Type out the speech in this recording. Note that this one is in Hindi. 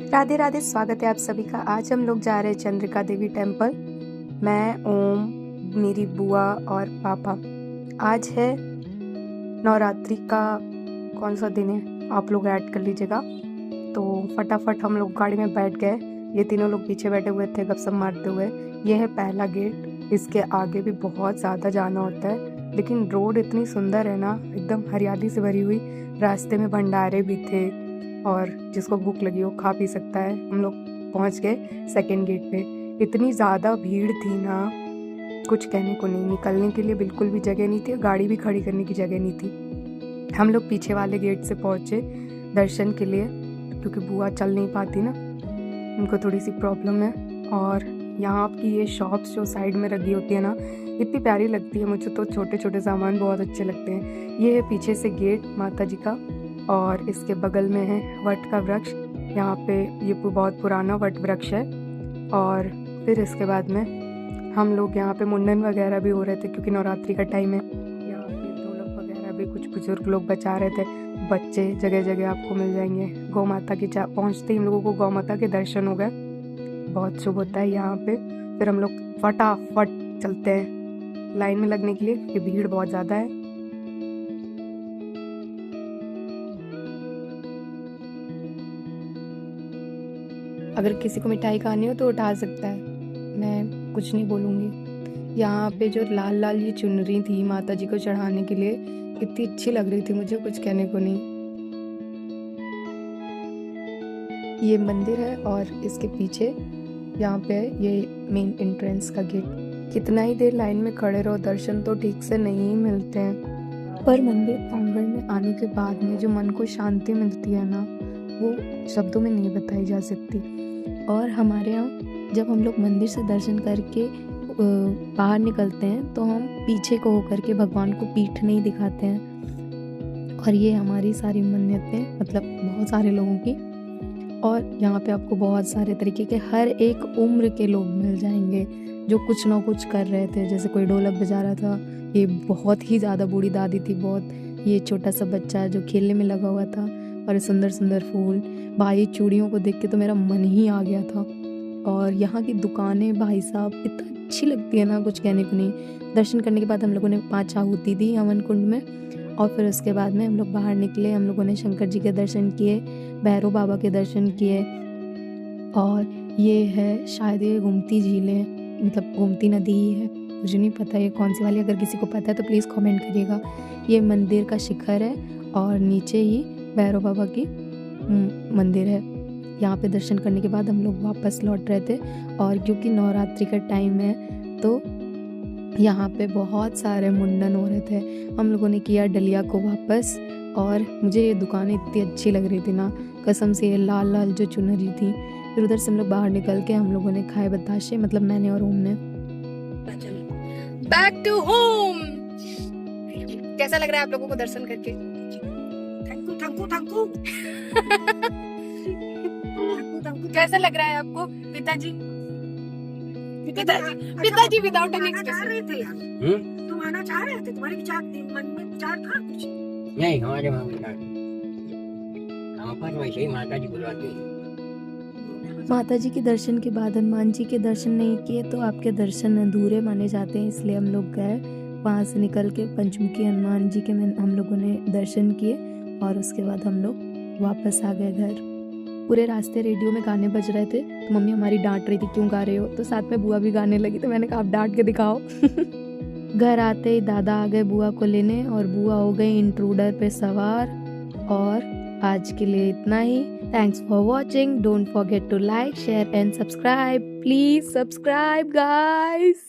राधे राधे, स्वागत है आप सभी का। आज हम लोग जा रहे हैं चंद्रिका देवी टेम्पल। मैं, ओम, मेरी बुआ और पापा। आज है नवरात्रि का कौन सा दिन है आप लोग ऐड कर लीजिएगा। तो फटाफट हम लोग गाड़ी में बैठ गए। ये तीनों लोग पीछे बैठे हुए थे गपशप मारते हुए। ये है पहला गेट। इसके आगे भी बहुत ज़्यादा जाना होता है, लेकिन रोड इतनी सुंदर है ना, एकदम हरियाली से भरी हुई। रास्ते में भंडारे भी थे और जिसको भूख लगी हो खा पी सकता है। हम लोग पहुंच गए सेकंड गेट पे। इतनी ज़्यादा भीड़ थी ना, कुछ कहने को नहीं। निकलने के लिए बिल्कुल भी जगह नहीं थी, गाड़ी भी खड़ी करने की जगह नहीं थी। हम लोग पीछे वाले गेट से पहुंचे दर्शन के लिए, क्योंकि बुआ चल नहीं पाती ना, उनको थोड़ी सी प्रॉब्लम है। और यहाँ की ये शॉप्स जो साइड में लगी होती है ना, इतनी प्यारी लगती है मुझे तो। छोटे छोटे सामान बहुत अच्छे लगते हैं। ये है पीछे से गेट माता जी का, और इसके बगल में है वट का वृक्ष। यहाँ पे ये बहुत पुराना वट वृक्ष है। और फिर इसके बाद में हम लोग यहाँ पे मुंडन वगैरह भी हो रहे थे, क्योंकि नवरात्रि का टाइम है। यहाँ पे ढोलक वगैरह भी कुछ बुजुर्ग लोग बजा रहे थे। बच्चे जगह जगह आपको मिल जाएंगे। गौ माता की पहुँचते ही हम लोगों को गौ माता के दर्शन हो गए। बहुत शुभ होता है यहाँ पे। फिर हम लोग फटाफट चलते हैं लाइन में लगने के लिए, क्योंकि भीड़ बहुत ज़्यादा है। अगर किसी को मिठाई खानी हो तो उठा सकता है, मैं कुछ नहीं बोलूँगी। यहाँ पे जो लाल लाल ये चुनरी थी माता जी को चढ़ाने के लिए, इतनी अच्छी लग रही थी मुझे, कुछ कहने को नहीं। ये मंदिर है और इसके पीछे यहाँ पे ये मेन एंट्रेंस का गेट। कितना ही देर लाइन में खड़े रहो, दर्शन तो ठीक से नहीं मिलते हैं। पर मंदिर आंगन में आने के बाद में जो मन को शांति मिलती है ना, वो शब्दों में नहीं बताई जा सकती। और हमारे यहाँ जब हम लोग मंदिर से दर्शन करके बाहर निकलते हैं तो हम पीछे को होकर के भगवान को पीठ नहीं दिखाते हैं। और ये हमारी सारी मन्नतें, मतलब बहुत सारे लोगों की। और यहाँ पे आपको बहुत सारे तरीके के हर एक उम्र के लोग मिल जाएंगे जो कुछ ना कुछ कर रहे थे। जैसे कोई ढोलक बजा रहा था, ये बहुत ही ज़्यादा बूढ़ी दादी थी बहुत। ये छोटा सा बच्चा जो खेलने में लगा हुआ था, और सुंदर सुंदर फूल। भाई चूड़ियों को देख के तो मेरा मन ही आ गया था। और यहाँ की दुकानें भाई साहब इतनी अच्छी लगती है ना, कुछ कहने को नहीं। दर्शन करने के बाद हम लोगों ने 5 आहुति दी हवन कुंड में। और फिर उसके बाद में हम लोग बाहर निकले। हम लोगों ने शंकर जी के दर्शन किए, भैरव बाबा के दर्शन किए। और ये है शायद ये गोमती झील है, मतलब गोमती नदी ही है, मुझे नहीं पता ये कौन सी वाली। अगर किसी को पता है तो प्लीज़ कमेंट करिएगा। ये मंदिर का शिखर है और नीचे ही भैरव बाबा की मंदिर है। यहाँ पे दर्शन करने के बाद हम लोग वापस लौट रहे थे। और क्योंकि नवरात्रि का टाइम है तो यहाँ पे बहुत सारे मुंडन हो रहे थे। हम लोगों ने किया डलिया को वापस। और मुझे ये दुकानें इतनी अच्छी लग रही थी ना, कसम से। ये लाल लाल जो चुनरी थी। फिर उधर से हम लोग बाहर निकल के हम लोगों ने खाए बताशे, मतलब मैंने और ओम ने। Back to home. कैसा लग रहा है आप लोगों को दर्शन करके? Thank you. कैसा लग रहा है आपको पिताजी? पिताजी विदाउट एनी एक्सप्रेशन। तुम आना चाह रहे थे, तुम्हारे विचार मन में विचार था कुछ? नहीं, हमारे वहाँ विचार हम पर वैसे ही माता जी बुलाती हैं। माता जी के दर्शन के बाद हनुमान जी के दर्शन नहीं किए तो आपके दर्शन अधूरे माने जाते हैं, इसलिए हम लोग गए। वहाँ से निकल के पंचमुखी हनुमान जी के हम लोगों ने दर्शन किए। और उसके बाद हम लोग वापस आ गए घर। पूरे रास्ते रेडियो में गाने बज रहे थे, तो मम्मी हमारी डांट रही थी क्यों गा रहे हो, तो साथ में बुआ भी गाने लगी। तो मैंने कहा आप डांट के दिखाओ। घर आते ही दादा आ गए बुआ को लेने, और बुआ हो गई इंट्रूडर पे सवार। और आज के लिए इतना ही। Thanks for watching. Don't forget to like, share and subscribe. Please subscribe guys.